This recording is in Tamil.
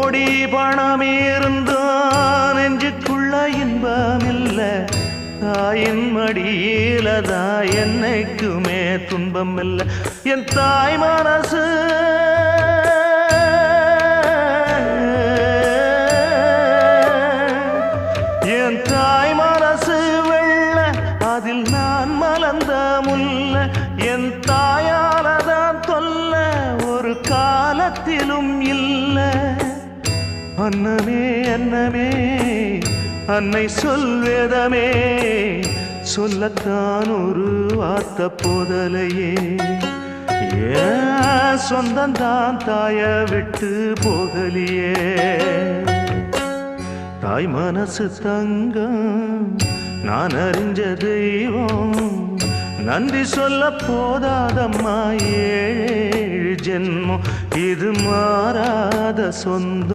கோடி பணம் இருந்தான் நெஞ்சுக்குள்ள இன்பமில்ல தாயின் மடியிலதான் என்னைக்குமே துன்பம் இல்லை என் தாய் மனசு என் தாய் மனசு வெள்ள அதில் நான் மலர்ந்த முல்ல என் தாயாலதான் தொல்ல ஒரு காலத்திலும் இல்ல அன்னமே அன்னமே அன்னை சொல்வேதமே சொல்லத்தான் ஒரு வார்த்தை போதலையே ஏன் சொந்தந்தான் தாய விட்டு போகலியே தாய் மனசு தங்கம் நான் அறிஞ்ச தெய்வம் நன்றி சொல்ல போதாதம்மா ஏழு ஜென்மம் இது மாறாத சொந்தம்